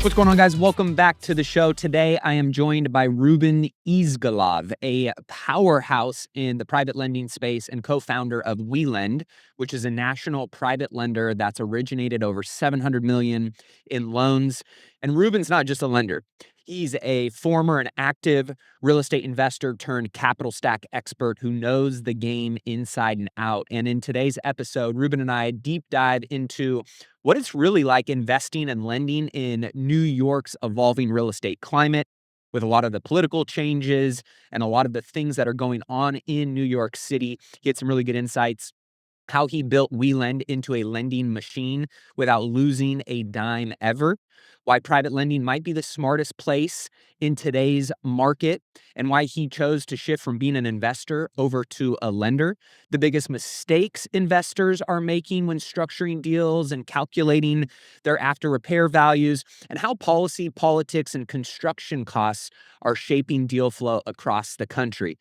What's going on, guys? Welcome back to the show. Today, I am joined by Ruben Izgelov, a powerhouse in the private lending space and co-founder of WeLend, which is a national private lender that's originated over $700 million in loans. And Ruben's not just a lender. He's a former and active real estate investor turned capital stack expert who knows the game inside and out. And in today's episode, Ruben and I deep dive into what it's really like investing and lending in New York's evolving real estate climate with a lot of the political changes and a lot of the things that are going on in New York City. He had some really good insights. How he built WeLend into a lending machine without losing a dime ever, why private lending might be the smartest place in today's market, and why he chose to shift from being an investor over to a lender, the biggest mistakes investors are making when structuring deals and calculating their after repair values, and how policy, politics, and construction costs are shaping deal flow across the country.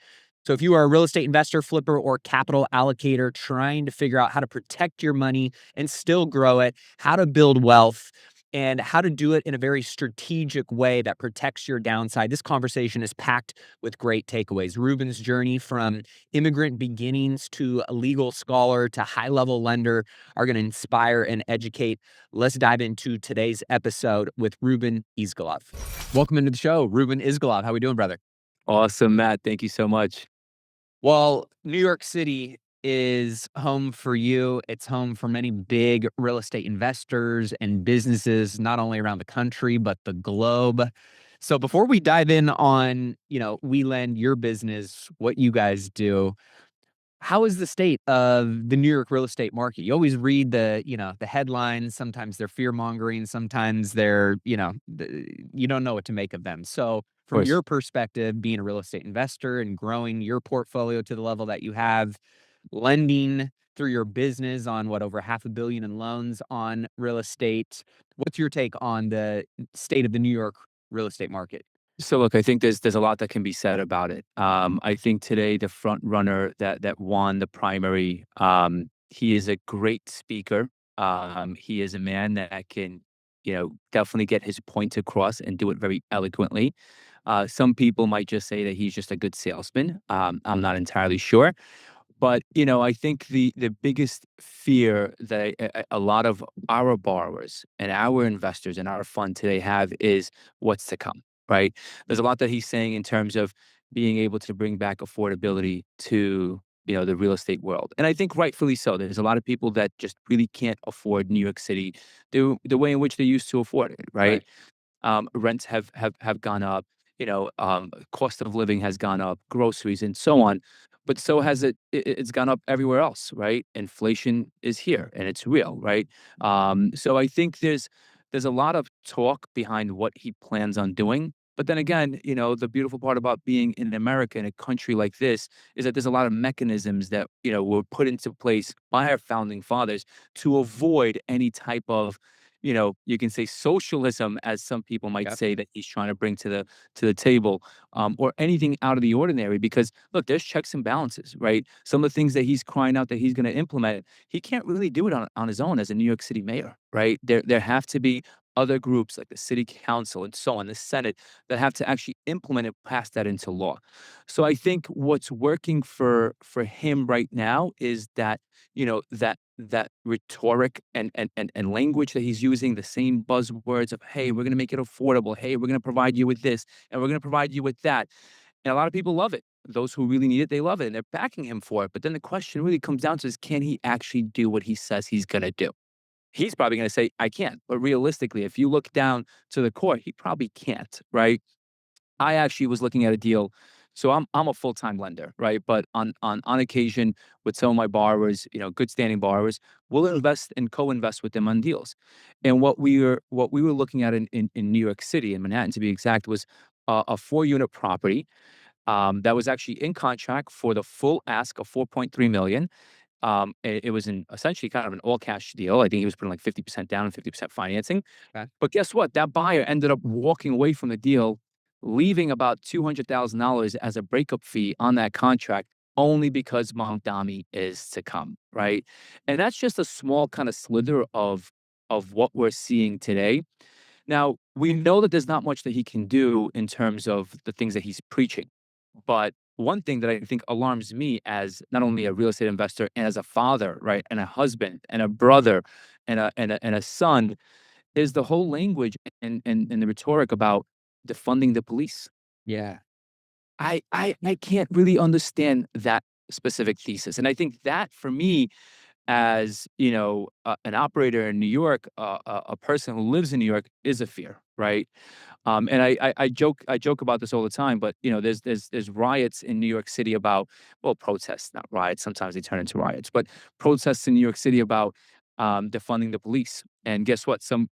So if you are a real estate investor, flipper, or capital allocator trying to figure out how to protect your money and still grow it, how to build wealth, and how to do it in a very strategic way that protects your downside, this conversation is packed with great takeaways. Ruben's journey from immigrant beginnings to a legal scholar to high-level lender are going to inspire and educate. Let's dive into today's episode with Ruben Izgelov. Welcome into the show, Ruben Izgelov. How are we doing, brother? Awesome, Matt. Thank you so much. Well, New York City is home for you. It's home for many big real estate investors and businesses, not only around the country, but the globe. So before we dive in on, WeLend, your business, what you guys do, how is the state of the New York real estate market? You always read the headlines. Sometimes they're fear mongering. Sometimes they're, you don't know what to make of them. So Of from course. your perspective, being a real estate investor and growing your portfolio to the level that you have, lending through your business on over $500 million in loans on real estate. What's your take on the state of the New York real estate market? So look, I think there's a lot that can be said about it. I think today the front runner that won the primary, he is a great speaker. He is a man that can, definitely get his point across and do it very eloquently. Some people might just say that he's just a good salesman. I'm not entirely sure. But, I think the biggest fear that a lot of our borrowers and our investors and our fund today have is what's to come, right? There's a lot that he's saying in terms of being able to bring back affordability to, the real estate world. And I think rightfully so. There's a lot of people that just really can't afford New York City the way in which they used to afford it, right? Right. Rents have gone up, cost of living has gone up, groceries and so on. But so has it's gone up everywhere else, right? Inflation is here and it's real, right? So I think there's a lot of talk behind what he plans on doing. But then again, the beautiful part about being in America, in a country like this, is that there's a lot of mechanisms that, were put into place by our founding fathers to avoid any type of, you can say socialism, as some people might Yep. say that he's trying to bring to the table, or anything out of the ordinary. Because look, there's checks and balances, right? Some of the things that he's crying out that he's going to implement, he can't really do it on his own as a New York City mayor, right? There have to be other groups like the city council and so on, the Senate, that have to actually implement and pass that into law. So I think what's working for him right now is that, that rhetoric and language that he's using, the same buzzwords of, hey, we're going to make it affordable, hey, we're going to provide you with this and we're going to provide you with that. And a lot of people love it. Those who really need it, they love it and they're backing him for it. But then the question really comes down to is, can he actually do what he says he's going to do? He's probably going to say, I can't. But realistically, if you look down to the core, he probably can't, right? I actually was looking at a deal. So I'm a full-time lender, right? But on occasion with some of my borrowers, good standing borrowers, we'll invest and co-invest with them on deals. And what we were looking at in New York City, in Manhattan to be exact, was a 4-unit property that was actually in contract for the full ask of 4.3 million. It was essentially kind of an all cash deal. I think he was putting like 50% down and 50% financing. Okay. But guess what? That buyer ended up walking away from the deal, leaving about $200,000 as a breakup fee on that contract only because Mamdami is to come, right? And that's just a small kind of slither of what we're seeing today. Now, we know that there's not much that he can do in terms of the things that he's preaching. But one thing that I think alarms me as not only a real estate investor and as a father, right, and a husband and a brother and a son is the whole language and the rhetoric about defunding the police. Yeah. I can't really understand that specific thesis. And I think that for me, as you know, an operator in New York, a person who lives in New York is a fear, right? And I joke about this all the time, but you know, there's riots in New York City about, well, protests, not riots. Sometimes they turn into riots, but protests in New York City about defunding the police. And guess what? Some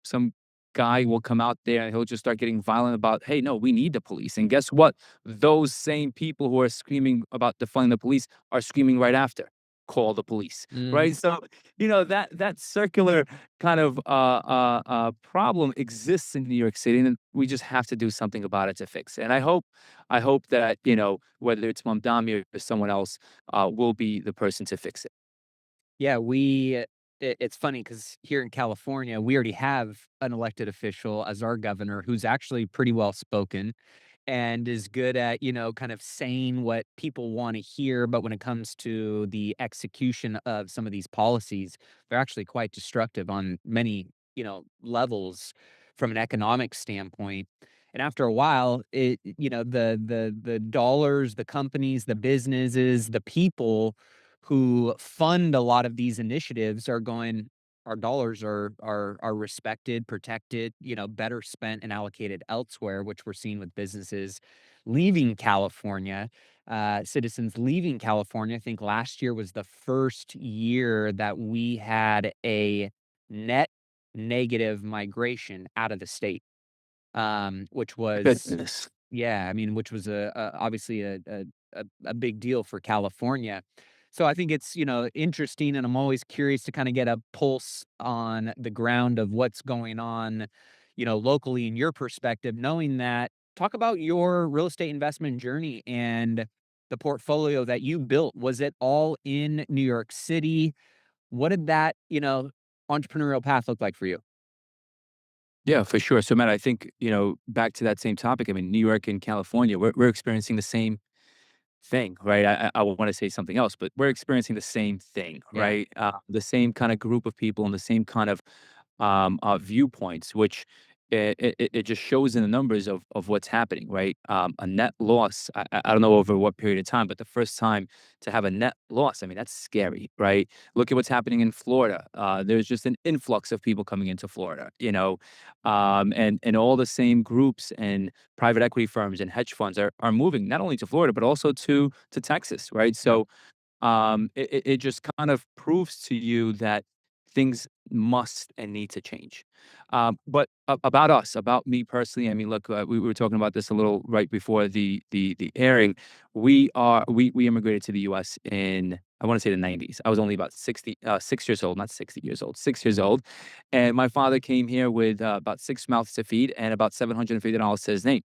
guy will come out there and he'll just start getting violent about, hey, no, we need the police. And guess what? Those same people who are screaming about defunding the police are screaming right after, call the police, right? Mhm. So you know that circular kind of problem exists in New York City, and we just have to do something about it to fix it. And I hope that you know whether it's Mamdani or someone else will be the person to fix it. Yeah, it's funny because here in California, we already have an elected official as our governor who's actually pretty well spoken and is good at, kind of saying what people wanna hear, but when it comes to the execution of some of these policies, they're actually quite destructive on many, levels from an economic standpoint. And after a while, the dollars, the companies, the businesses, the people who fund a lot of these initiatives are going, our dollars are respected, protected, better spent and allocated elsewhere, which we're seeing with businesses leaving California, citizens leaving California. I think last year was the first year that we had a net negative migration out of the state, which was, Goodness. yeah, I mean, which was obviously a big deal for California. So I think it's, interesting, and I'm always curious to kind of get a pulse on the ground of what's going on, locally in your perspective, knowing that. Talk about your real estate investment journey and the portfolio that you built. Was it all in New York City? What did that, entrepreneurial path look like for you? Yeah, for sure. So, Matt, I think you know back to that same topic. I mean, New York and California, we're experiencing the same thing, right? I want to say something else, but we're experiencing the same thing, Yeah. right? The same kind of group of people and the same kind of viewpoints, which it just shows in the numbers of what's happening, right? A net loss. I don't know over what period of time, but the first time to have a net loss, I mean, that's scary, right? Look at what's happening in Florida. There's just an influx of people coming into Florida, you know, and all the same groups and private equity firms and hedge funds are moving not only to Florida but also to Texas, right? Yeah. So it just kind of proves to you that things must and need to change. But about us, about me personally, I mean, look, we were talking about this a little right before the airing. We immigrated to the U.S. in I want to say the 90s. I was only about 6 years old, not 60 years old, 6 years old, and my father came here with about six mouths to feed and about $750 to his name.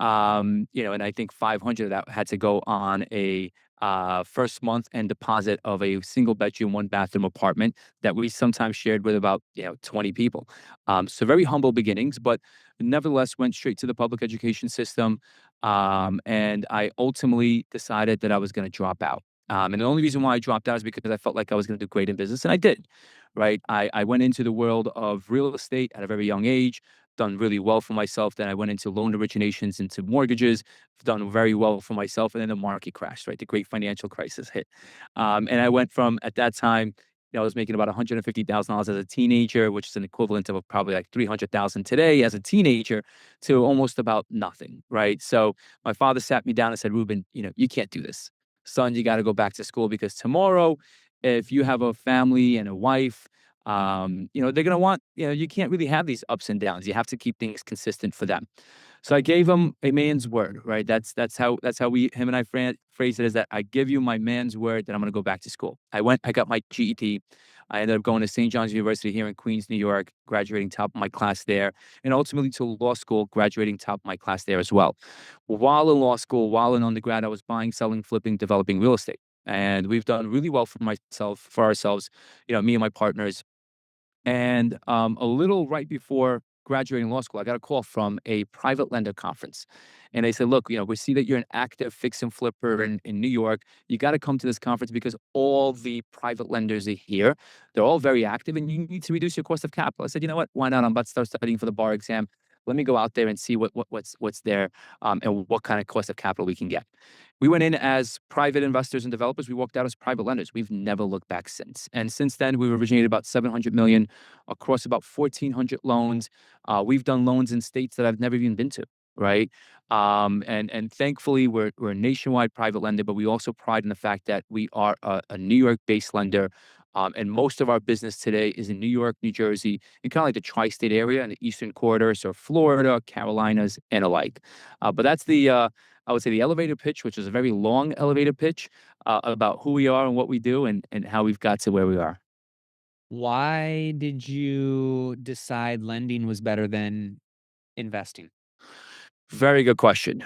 You know, and I think 500 of that had to go on a first month and deposit of a single bedroom, one bathroom apartment that we sometimes shared with about 20 people. So very humble beginnings, but nevertheless went straight to the public education system. And I ultimately decided that I was going to drop out. And the only reason why I dropped out is because I felt like I was going to do great in business, and I did. Right, I went into the world of real estate at a very young age, done really well for myself. Then I went into loan originations, into mortgages, done very well for myself. And then the market crashed, right? The great financial crisis hit. And I went from at that time, I was making about $150,000 as a teenager, which is an equivalent of probably like 300,000 today as a teenager, to almost about nothing, right? So my father sat me down and said, Ruben, you know, you can't do this. Son, you got to go back to school because tomorrow, if you have a family and a wife, you know, they're gonna want, you know, you can't really have these ups and downs. You have to keep things consistent for them. So I gave him a man's word, right? That's how we him and I phrase it is that I give you my man's word that I'm gonna go back to school. I got my GED. I ended up going to St. John's University here in Queens, New York, graduating top of my class there, and ultimately to law school, graduating top of my class there as well. While in law school, while in undergrad, I was buying, selling, flipping, developing real estate. And we've done really well for ourselves, you know, me and my partners. And a little right before graduating law school, I got a call from a private lender conference. And they said, look, we see that you're an active fix and flipper in New York. You got to come to this conference because all the private lenders are here. They're all very active and you need to reduce your cost of capital. I said, you know what? Why not? I'm about to start studying for the bar exam. Let me go out there and see what's there, and what kind of cost of capital we can get. We went in as private investors and developers. We walked out as private lenders. We've never looked back since. And since then, we've originated about 700 million across about 1,400 loans. We've done loans in states that I've never even been to, right? And thankfully, we're a nationwide private lender, but we also pride in the fact that we are a New York-based lender. And most of our business today is in New York, New Jersey, and kind of like the tri-state area and the Eastern Corridor, so Florida, Carolinas, and alike. But that's I would say the elevator pitch, which is a very long elevator pitch, about who we are and what we do and how we've got to where we are. Why did you decide lending was better than investing? Very good question.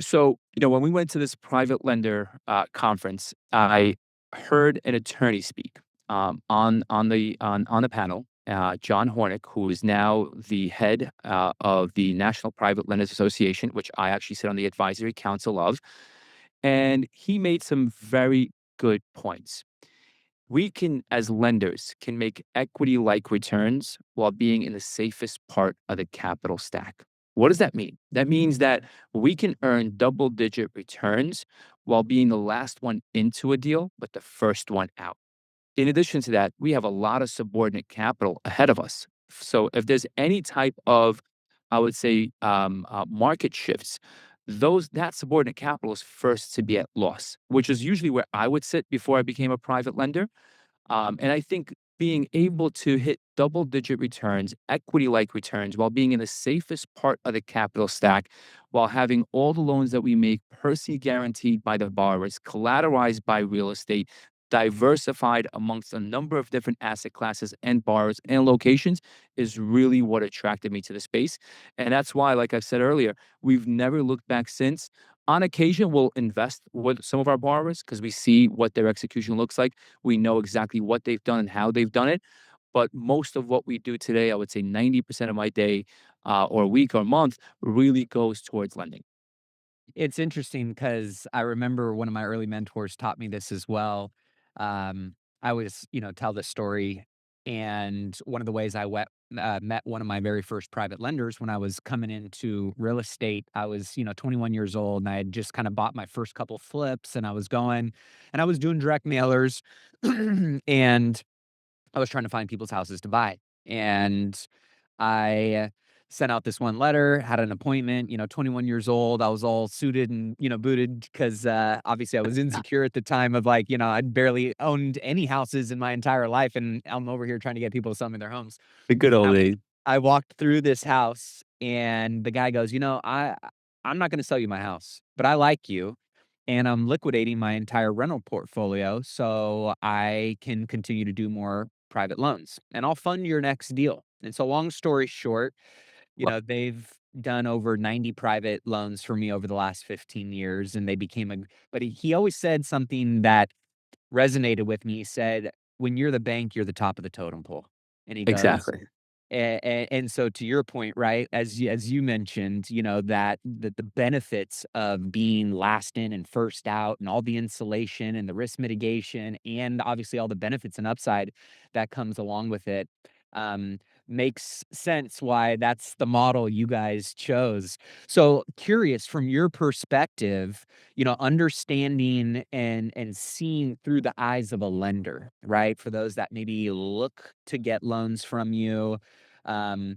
So, when we went to this private lender conference, I heard an attorney speak, on the panel. John Hornick, who is now the head of the National Private Lenders Association, which I actually sit on the advisory council of, and he made some very good points. We can, as lenders, can make equity-like returns while being in the safest part of the capital stack. What does that mean? That means that we can earn double-digit returns while being the last one into a deal, but the first one out. In addition to that, we have a lot of subordinate capital ahead of us. So if there's any type of, I would say, market shifts, that subordinate capital is first to be at loss, which is usually where I would sit before I became a private lender. And I think being able to hit double digit returns, equity like returns, while being in the safest part of the capital stack, while having all the loans that we make personally guaranteed by the borrowers, collateralized by real estate, diversified amongst a number of different asset classes and borrowers and locations is really what attracted me to the space. And that's why, like I said earlier, we've never looked back since. On occasion, we'll invest with some of our borrowers because we see what their execution looks like. We know exactly what they've done and how they've done it. But most of what we do today, I would say 90% of my day, or week or month, really goes towards lending. It's interesting because I remember one of my early mentors taught me this as well. I was, tell this story, and one of the ways met one of my very first private lenders when I was coming into real estate. I was, 21 years old, and I had just kind of bought my first couple flips, and I was going, and I was doing direct mailers, and I was trying to find people's houses to buy, and I sent out this one letter, had an appointment, 21 years old. I was all suited and, booted because obviously I was insecure at the time of like, I'd barely owned any houses in my entire life. And I'm over here trying to get people to sell me their homes. The good old I, days. I walked through this house and the guy goes, I'm not going to sell you my house, but I like you. And I'm liquidating my entire rental portfolio so I can continue to do more private loans and I'll fund your next deal. And so long story short, they've done over 90 private loans for me over the last 15 years and they became but he always said something that resonated with me. He said, "When you're the bank, you're the top of the totem pole." And he goes, Exactly. and so to your point, right, as you mentioned, that the benefits of being last in and first out and all the insulation and the risk mitigation and obviously all the benefits and upside that comes along with it, um, makes sense why that's the model you guys chose. So curious from your perspective, understanding and seeing through the eyes of a lender, right? For those that maybe look to get loans from you, um,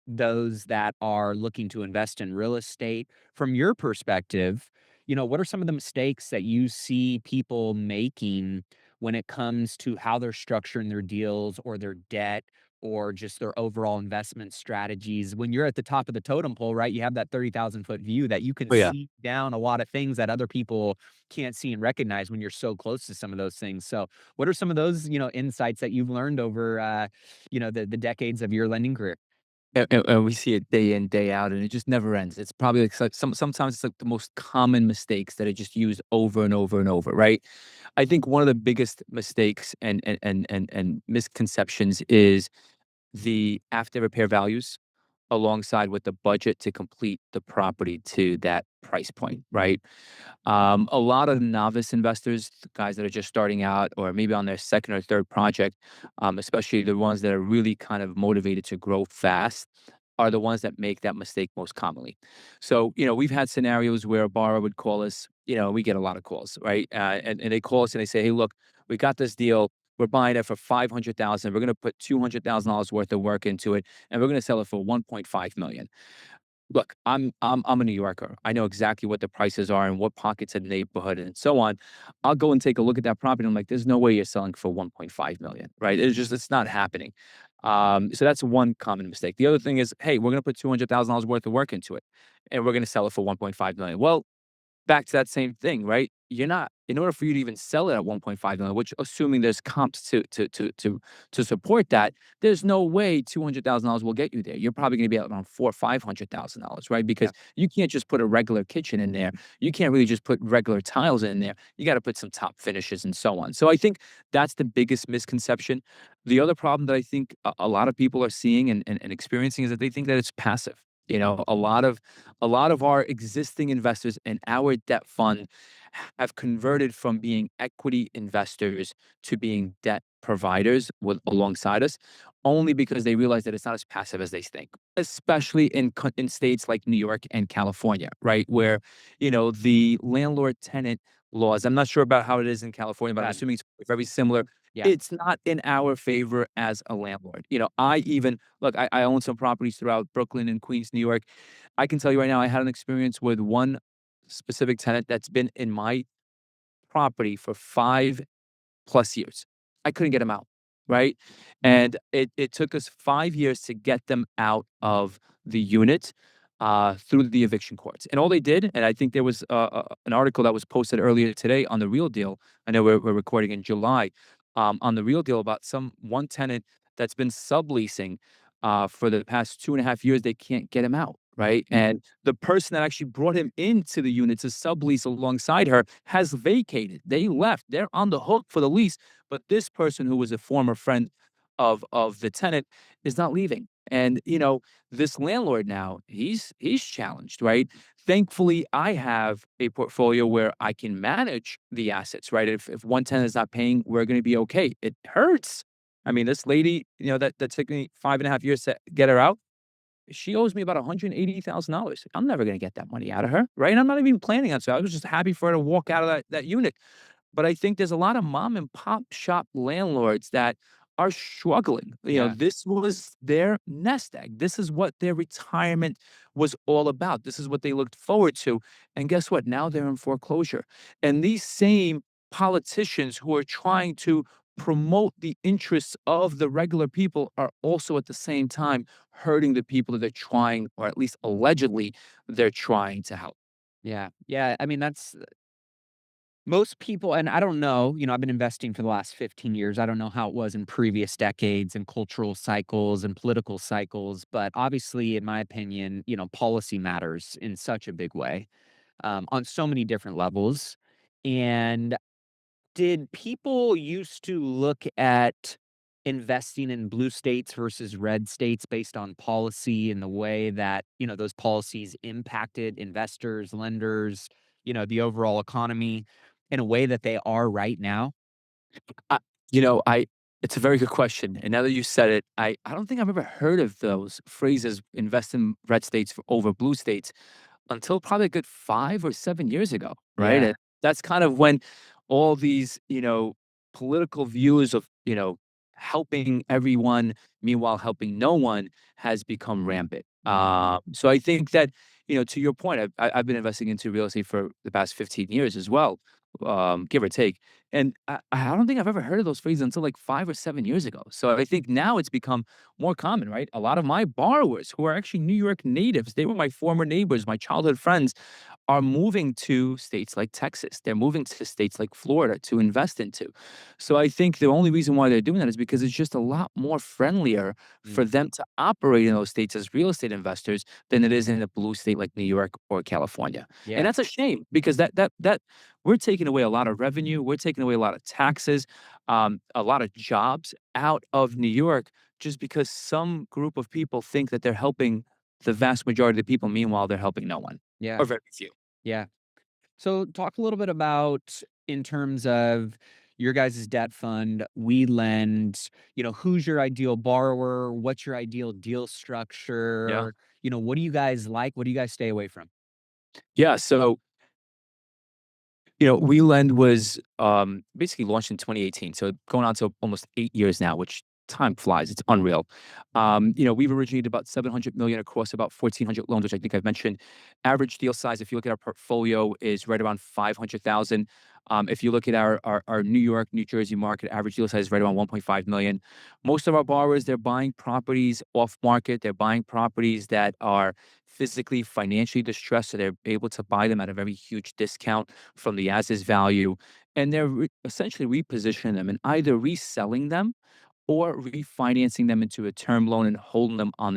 those that are looking to invest in real estate. From your perspective, what are some of the mistakes that you see people making when it comes to how they're structuring their deals or their debt or just their overall investment strategies? When you're at the top of the totem pole, right, you have that 30,000-foot view that you can Oh, yeah. see down a lot of things that other people can't see and recognize when you're so close to some of those things. So, what are some of those, insights that you've learned over, the decades of your lending career? And we see it day in, day out, and it just never ends. It's probably like sometimes it's like the most common mistakes that are just used over and over and over, right? I think one of the biggest mistakes and misconceptions is the after repair values. alongside with the budget to complete the property to that price point, right? A lot of novice investors, the guys that are just starting out or maybe on their second or third project, especially the ones that are really kind of motivated to grow fast, are the ones that make that mistake most commonly. So, we've had scenarios where a borrower would call us, we get a lot of calls, right? And they call us and they say, hey, look, we got this deal. We're buying it for 500,000. We're going to put $200,000 worth of work into it, and we're going to sell it for 1.5 million. Look, I'm a New Yorker. I know exactly what the prices are and what pockets of the neighborhood and so on. I'll go and take a look at that property. I'm like, there's no way you're selling for 1.5 million, right? It's not happening. So that's one common mistake. The other thing is, hey, we're gonna put $200,000 worth of work into it, and we're gonna sell it for 1.5 million. Well, back to that same thing, right? You're not in order for you to even sell it at 1.5 million, which assuming there's comps to support that, there's no way $200,000 will get you there. You're probably going to be at around four or $500,000, right? Because Yeah. you can't just put a regular kitchen in there. You can't really just put regular tiles in there. You got to put some top finishes and so on. So I think that's the biggest misconception. The other problem that I think a lot of people are seeing and experiencing is that they think that it's passive. A lot of our existing investors in our debt fund have converted from being equity investors to being debt providers alongside us, only because they realize that it's not as passive as they think, especially in states like New York and California, right? Where, the landlord tenant laws, I'm not sure about how it is in California, but I'm That assuming it's very similar. yeah. It's not in our favor as a landlord. I even look, I own some properties throughout Brooklyn and Queens, New York. I can tell you right now, I had an experience with one specific tenant that's been in my property for 5+ years. I couldn't get them out, right? And it took us 5 years to get them out of the unit, through the eviction courts. And all they did, and I think there was, an article that was posted earlier today on The Real Deal. I know we're recording in July, on The Real Deal about one tenant that's been subleasing, for the past 2.5 years. They can't get him out, right? And the person that actually brought him into the unit to sublease alongside her has vacated. They left. They're on the hook for the lease, but this person who was a former friend of the tenant is not leaving. And this landlord now, he's challenged, right? Thankfully, I have a portfolio where I can manage the assets, right? If one tenant is not paying, we're going to be okay. It hurts. I mean, this lady, that took me 5.5 years to get her out. She owes me about $180,000. I'm never gonna get that money out of her, right? And I'm not even planning on, so I was just happy for her to walk out of that unit. But I think there's a lot of mom and pop shop landlords that are struggling. Yeah. This was their nest egg. This is what their retirement was all about. This is what they looked forward to. And guess what? Now they're in foreclosure. And these same politicians who are trying to promote the interests of the regular people are also at the same time hurting the people that they're trying, or at least allegedly they're trying to help. Yeah. Yeah. I mean, that's most people, and I don't know, I've been investing for the last 15 years. I don't know how it was in previous decades and cultural cycles and political cycles, but obviously, in my opinion, policy matters in such a big way, on so many different levels. And did people used to look at investing in blue states versus red states based on policy and the way that, those policies impacted investors, lenders, the overall economy in a way that they are right now? I, you know, I it's a very good question. And now that you said it, I don't think I've ever heard of those phrases, invest in red states over blue states, until probably a good 5 or 7 years ago, right? Yeah. And that's kind of when all these, political views of, helping everyone, meanwhile helping no one, has become rampant. So I think that, to your point, I've been investing into real estate for the past 15 years as well, give or take. And I don't think I've ever heard of those phrases until like 5 or 7 years ago. So I think now it's become more common, right? A lot of my borrowers who are actually New York natives, they were my former neighbors, my childhood friends, are moving to states like Texas. They're moving to states like Florida to invest into. So I think the only reason why they're doing that is because it's just a lot more friendlier Mm. for them to operate in those states as real estate investors than it is in a blue state like New York or California. And Yeah. that's a shame because that we're taking away a lot of revenue, we're taking away a lot of taxes, a lot of jobs out of New York just because some group of people think that they're helping The vast majority of the people, meanwhile, they're helping no one Yeah. or very few. Yeah. So talk a little bit about in terms of your guys' debt fund, WeLend, who's your ideal borrower? What's your ideal deal Yeah. structure? What do you guys like? What do you guys stay away from? Yeah. So WeLend was basically launched in 2018, so going on to almost 8 years now, which time flies. It's unreal. We've originated about 700 million across about 1,400 loans, which I think I've mentioned. Average deal size, if you look at our portfolio, is right around 500,000. If you look at our New York, New Jersey market, average deal size is right around 1.5 million. Most of our borrowers, they're buying properties off market. They're buying properties that are physically, financially distressed, so they're able to buy them at a very huge discount from the as is value. And they're essentially repositioning them and either reselling them or refinancing them into a term loan and holding them on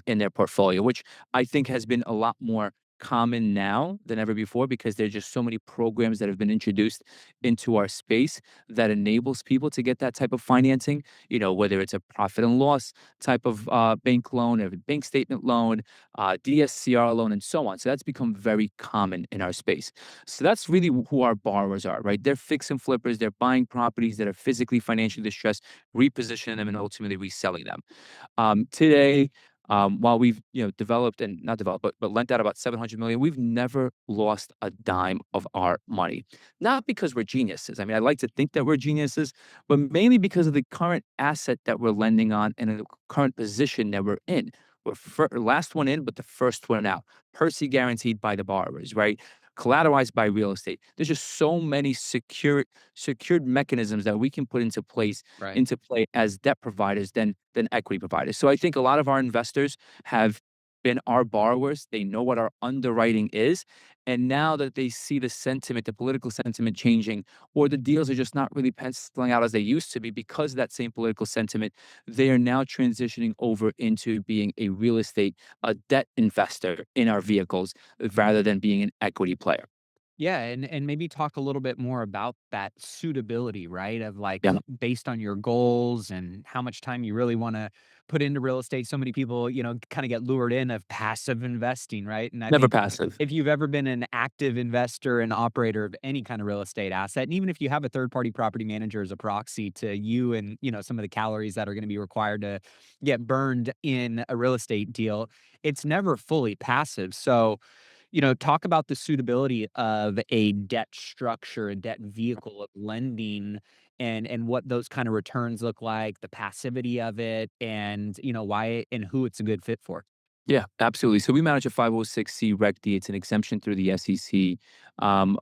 in their portfolio, which I think has been a lot more common now than ever before because there's just so many programs that have been introduced into our space that enables people to get that type of financing, whether it's a profit and loss type of bank loan, or a bank statement loan, DSCR loan, and so on. So that's become very common in our space. So that's really who our borrowers are, right? They're fix and flippers. They're buying properties that are physically, financially distressed, repositioning them, and ultimately reselling them. Today, while we've developed and not developed, but lent out about 700 million, we've never lost a dime of our money. Not because we're geniuses. I mean, I like to think that we're geniuses, but mainly because of the current asset that we're lending on and the current position that we're in. We're last one in, but the first one out. Percy guaranteed by the borrowers, right? Collateralized by real estate. There's just so many secured mechanisms that we can put Right. into play as debt providers than equity providers. So I think a lot of our investors have been our borrowers. They know what our underwriting is. And now that they see the sentiment, the political sentiment changing, or the deals are just not really penciling out as they used to be because of that same political sentiment, they are now transitioning over into being a debt investor in our vehicles rather than being an equity player. Yeah, and maybe talk a little bit more about that suitability, right? Of like Yeah. based on your goals and how much time you really want to put into real estate. So many people, kind of get lured in of passive investing, right? And I Never think passive. if you've ever been an active investor and operator of any kind of real estate asset, and even if you have a third party property manager as a proxy to you and some of the calories that are going to be required to get burned in a real estate deal, it's never fully passive. So talk about the suitability of a debt structure, a debt vehicle of lending and what those kind of returns look like, the passivity of it, and why and who it's a good fit for. Yeah, absolutely. So we manage a 506c Reg D. It's an exemption through the SEC.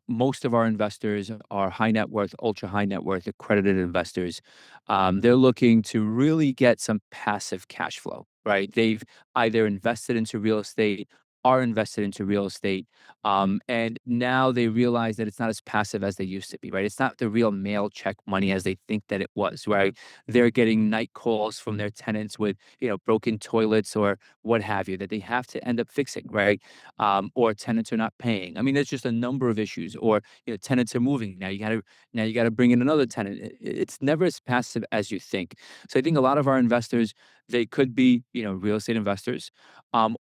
Most of our investors are high net worth, ultra high net worth, accredited investors. They're looking to really get some passive cash flow, right? They've either invested into real estate, are invested into real estate, and now they realize that it's not as passive as they used to be, right? It's not the real mail check money as they think that it was, right? They're getting night calls from their tenants with broken toilets or what have you, that they have to end up fixing, right? Or tenants are not paying. I mean, there's just a number of issues. Or tenants are moving. Now you gotta bring in another tenant. It's never as passive as you think. So I think a lot of our investors, they could be real estate investors,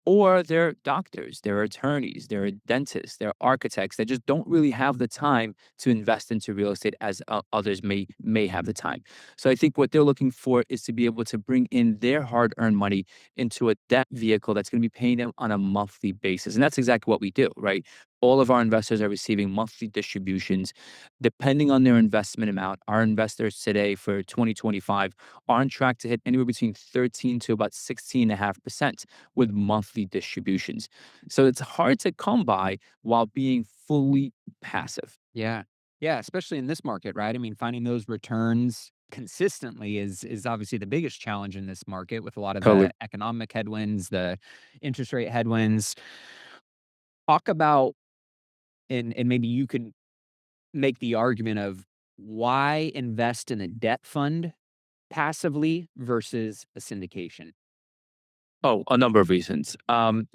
or they're doctors, they're attorneys, they're dentists, they're architects that just don't really have the time to invest into real estate as others may have the time. So I think what they're looking for is to be able to bring in their hard earned money into a debt vehicle that's going to be paying them on a monthly basis. And that's exactly what we do, right? All of our investors are receiving monthly distributions depending on their investment amount. Our investors today for 2025 are on track to hit anywhere between 13 to about 16.5% with monthly distributions. So it's hard to come by while being fully passive. Yeah. Yeah, especially in this market, right? I mean, finding those returns consistently is obviously the biggest challenge in this market with a lot of the Totally. economic headwinds, the interest rate headwinds. Talk about and maybe you can make the argument of why invest in a debt fund passively versus a syndication. Oh, a number of reasons.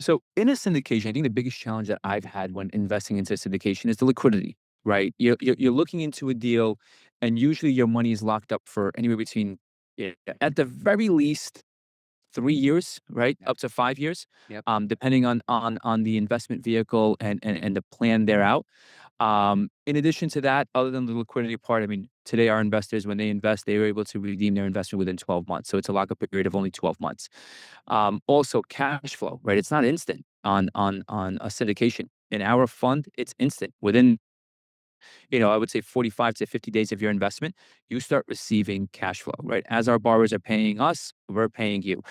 So in a syndication, I think the biggest challenge that I've had when investing into syndication is the liquidity, right? You're looking into a deal, and usually your money is locked up for anywhere between, at the very least, 3 years, right, Yep. up to 5 years, Yep. depending on the investment vehicle and the plan they're out. In addition to that, other than the liquidity part, I mean, today our investors, when they invest, they were able to redeem their investment within 12 months. So it's a lockup period of only 12 months. Also, cash flow, right? It's not instant on a syndication. In our fund, it's instant. Within, I would say 45 to 50 days of your investment, you start receiving cash flow, right? As our borrowers are paying us, we're paying you.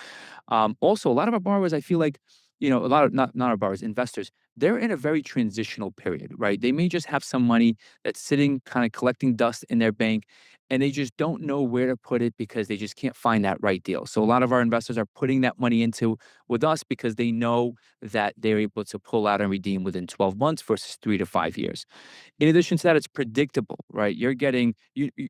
Also, a lot of our borrowers, I feel like, a lot of not our borrowers, investors, they're in a very transitional period, right? They may just have some money that's sitting kind of collecting dust in their bank, and they just don't know where to put it because they just can't find that right deal. So a lot of our investors are putting that money into with us because they know that they're able to pull out and redeem within 12 months versus 3 to 5 years. In addition to that, it's predictable, right? You're getting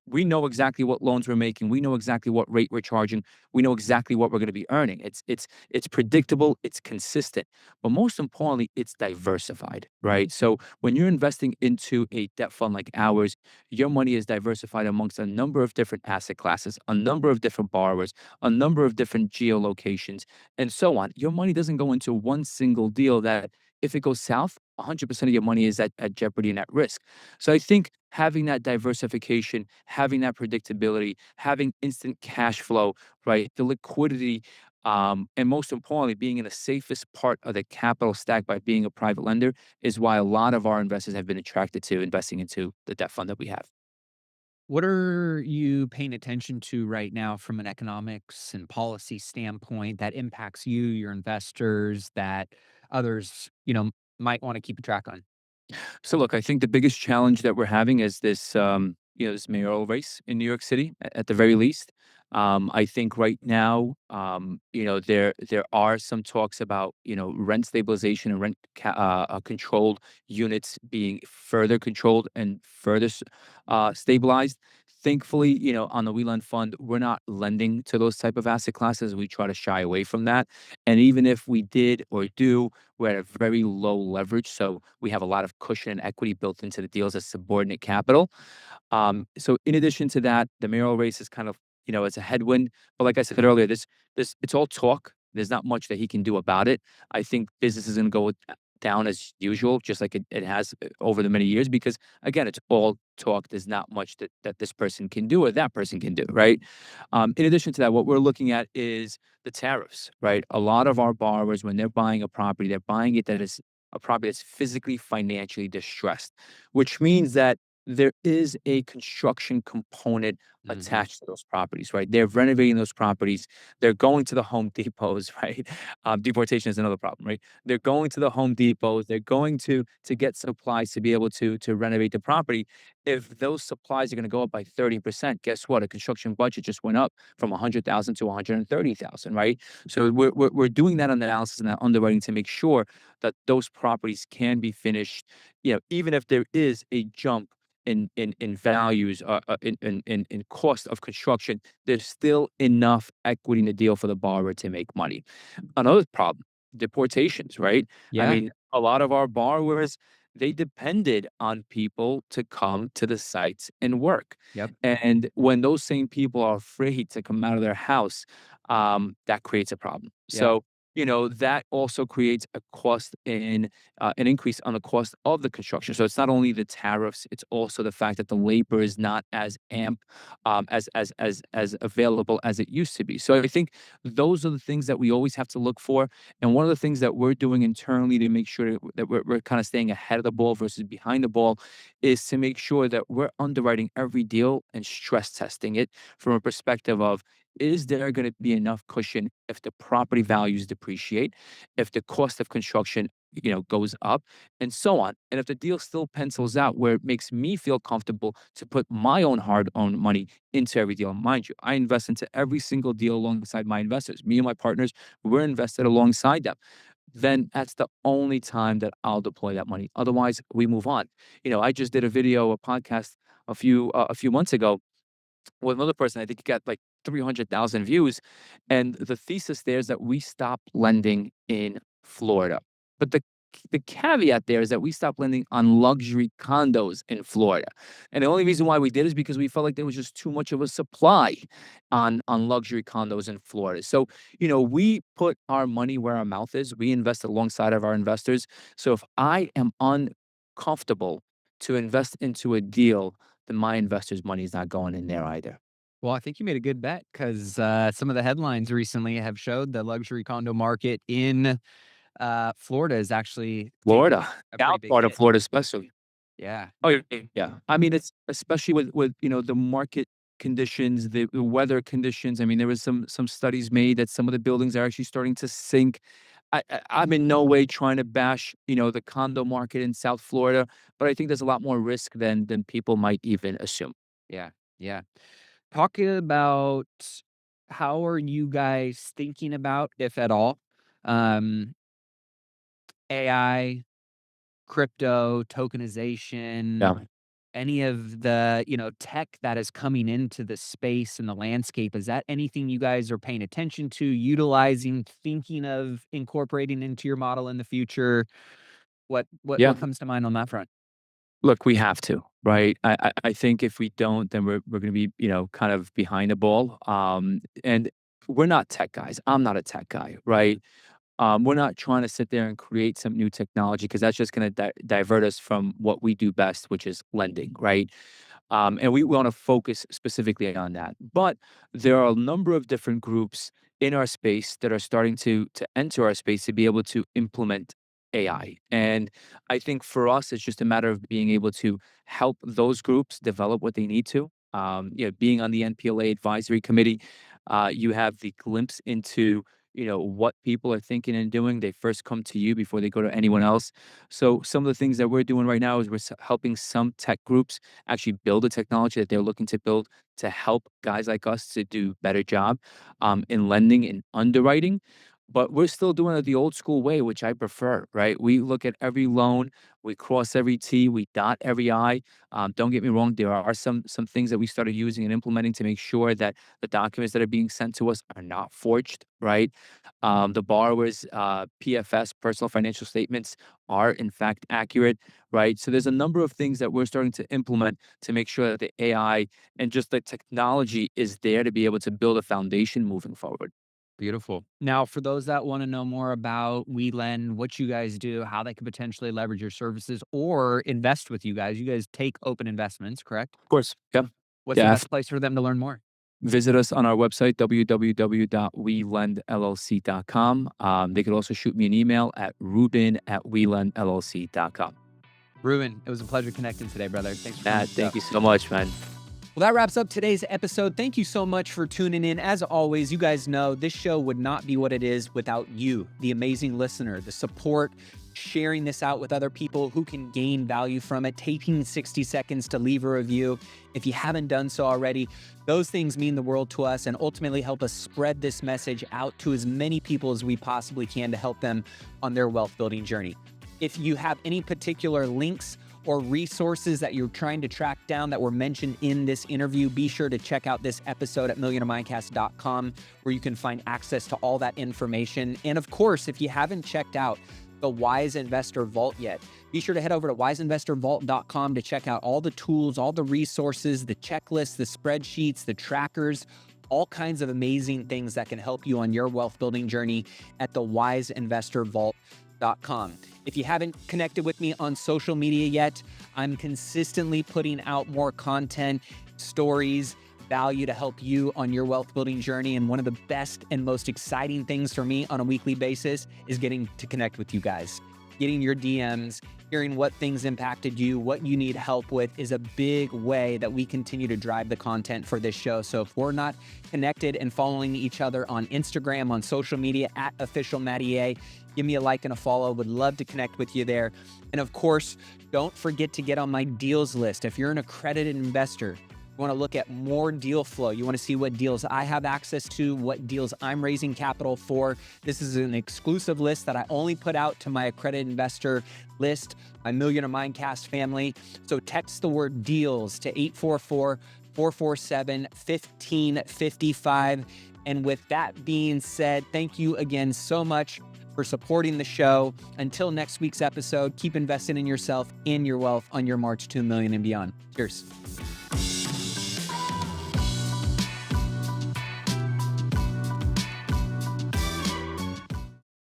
we know exactly what loans we're making. We know exactly what rate we're charging. We know exactly what we're going to be earning. It's predictable, it's consistent. But most importantly, it's diversified, right? So when you're investing into a debt fund like ours, your money is diversified amongst a number of different asset classes, a number of different borrowers, a number of different geolocations, and so on. Your money doesn't go into one single deal that if it goes south, 100% of your money is at jeopardy and at risk. So I think having that diversification, having that predictability, having instant cash flow, right? The liquidity, and most importantly, being in the safest part of the capital stack by being a private lender is why a lot of our investors have been attracted to investing into the debt fund that we have. What are you paying attention to right now from an economics and policy standpoint that impacts you, your investors, that others, might want to keep a track on? So look, I think the biggest challenge that we're having is this mayoral race in New York City, at the very least. I think right now, there are some talks about rent stabilization and controlled units being further controlled and further stabilized. Thankfully, on the WeLend fund, we're not lending to those type of asset classes. We try to shy away from that. And even if we did or do, we're at a very low leverage, so we have a lot of cushion and equity built into the deals as subordinate capital. So in addition to that, the mayoral race is kind of, it's a headwind. But like I said earlier, this it's all talk. There's not much that he can do about it. I think business is going to go down as usual, just like it has over the many years, because again, it's all talk. There's not much that this person can do or that person can do, right? In addition to that, what we're looking at is the tariffs, right? A lot of our borrowers, when they're buying a property, they're buying it that is a property that's physically, financially distressed, which means that there is a construction component Mhm. attached to those properties, right? They're renovating those properties. They're going to the Home Depots, right? Deportation is another problem, right? They're going to the Home Depots. They're going to get supplies to be able to renovate the property. If those supplies are going to go up by 30%, guess what? A construction budget just went up from 100,000 to 130,000, right? So we're doing that analysis and that underwriting to make sure that those properties can be finished, even if there is a jump in values, in cost of construction, there's still enough equity in the deal for the borrower to make money. Another problem, deportations, right? I Yeah. mean, a lot of our borrowers, they depended on people to come to the sites and work. Yep. And when those same people are afraid to come out of their house, that creates a problem. Yeah. So, that also creates a cost in an increase on the cost of the construction. So it's not only the tariffs; it's also the fact that the labor is not as as available as it used to be. So I think those are the things that we always have to look for. And one of the things that we're doing internally to make sure that we're kind of staying ahead of the ball versus behind the ball is to make sure that we're underwriting every deal and stress testing it from a perspective of, is there going to be enough cushion if the property values depreciate, if the cost of construction goes up, and so on. And if the deal still pencils out where it makes me feel comfortable to put my own hard-earned money into every deal. Mind you, I invest into every single deal alongside my investors. Me and my partners, we're invested alongside them. Then that's the only time that I'll deploy that money. Otherwise, we move on. I just did a podcast a few months ago with another person. I think he got like 300,000 views. And the thesis there is that we stopped lending in Florida. But the the caveat there is that we stopped lending on luxury condos in Florida. And the only reason why we did is because we felt like there was just too much of a supply on luxury condos in Florida. So, we put our money where our mouth is. We invest alongside of our investors. So if I am uncomfortable to invest into a deal, then my investors' money is not going in there either. Well, I think you made a good bet because some of the headlines recently have showed the luxury condo market in Florida is actually taking Florida, a pretty South big part of hit. Florida especially. Yeah. Oh, yeah, yeah, yeah. I mean, it's especially with the market conditions, the weather conditions. I mean, there was some studies made that some of the buildings are actually starting to sink. I'm in no way trying to bash, the condo market in South Florida, but I think there's a lot more risk than people might even assume. Yeah. Yeah. Talking about how are you guys thinking about, if at all, um, AI, crypto, tokenization, Yeah. any of the, tech that is coming into the space and the landscape? Is that anything you guys are paying attention to, utilizing, thinking of incorporating into your model in the future? Yeah. What comes to mind on that front? Look, we have to, right? I think if we don't, then we're going to be, kind of behind the ball. And we're not tech guys. I'm not a tech guy, right? We're not trying to sit there and create some new technology because that's just going to divert us from what we do best, which is lending, right? And we want to focus specifically on that. But there are a number of different groups in our space that are starting to enter our space to be able to implement AI. And I think for us, it's just a matter of being able to help those groups develop what they need to. Being on the NPLA advisory committee, you have the glimpse into what people are thinking and doing. They first come to you before they go to anyone else. So some of the things that we're doing right now is we're helping some tech groups actually build a technology that they're looking to build to help guys like us to do better job in lending and underwriting. But we're still doing it the old school way, which I prefer, right? We look at every loan, we cross every T, we dot every I. Don't get me wrong, there are some things that we started using and implementing to make sure that the documents that are being sent to us are not forged, right? The borrower's PFS, personal financial statements, are in fact accurate, right? So there's a number of things that we're starting to implement to make sure that the AI and just the technology is there to be able to build a foundation moving forward. Beautiful. Now, for those that want to know more about WeLend, what you guys do, how they could potentially leverage your services or invest with you guys take open investments, correct? Of course, yeah. What's the Yeah, best place for them to learn more? visit us on our website, www.welendllc.com. They could also shoot me an email at ruben@welendllc.com. Ruben, it was a pleasure connecting today, brother. Thanks for coming Matt, to the show. thank you so much, man. Well, that wraps up today's episode. Thank you so much for tuning in. As always, you guys know this show would not be what it is without you, the amazing listener, the support, sharing this out with other people who can gain value from it, taking 60 seconds to leave a review. If you haven't done so already, those things mean the world to us and ultimately help us spread this message out to as many people as we possibly can to help them on their wealth building journey. If you have any particular links or resources that you're trying to track down that were mentioned in this interview, be sure to check out this episode at millionofmindcast.com, where you can find access to all that information. And of course, if you haven't checked out the Wise Investor Vault yet, be sure to head over to wiseinvestorvault.com to check out all the tools, all the resources, the checklists, the spreadsheets, the trackers, all kinds of amazing things that can help you on your wealth building journey at the wiseinvestorvault.com. If you haven't connected with me on social media yet, I'm consistently putting out more content, stories, value to help you on your wealth building journey. And one of the best and most exciting things for me on a weekly basis is getting to connect with you guys. Getting your DMs, hearing what things impacted you, what you need help with is a big way that we continue to drive the content for this show. So if we're not connected and following each other on Instagram, on social media at official Matty A, give me a like and a follow. Would love to connect with you there. And of course, don't forget to get on my deals list. If you're an accredited investor, you want to look at more deal flow. You want to see what deals I have access to, what deals I'm raising capital for. This is an exclusive list that I only put out to my accredited investor list, my Millionaire Mindcast family. So text the word deals to 844-447-1555. And with that being said, thank you again so much for supporting the show. Until next week's episode, keep investing in yourself and your wealth on your march to $1 million and beyond. Cheers.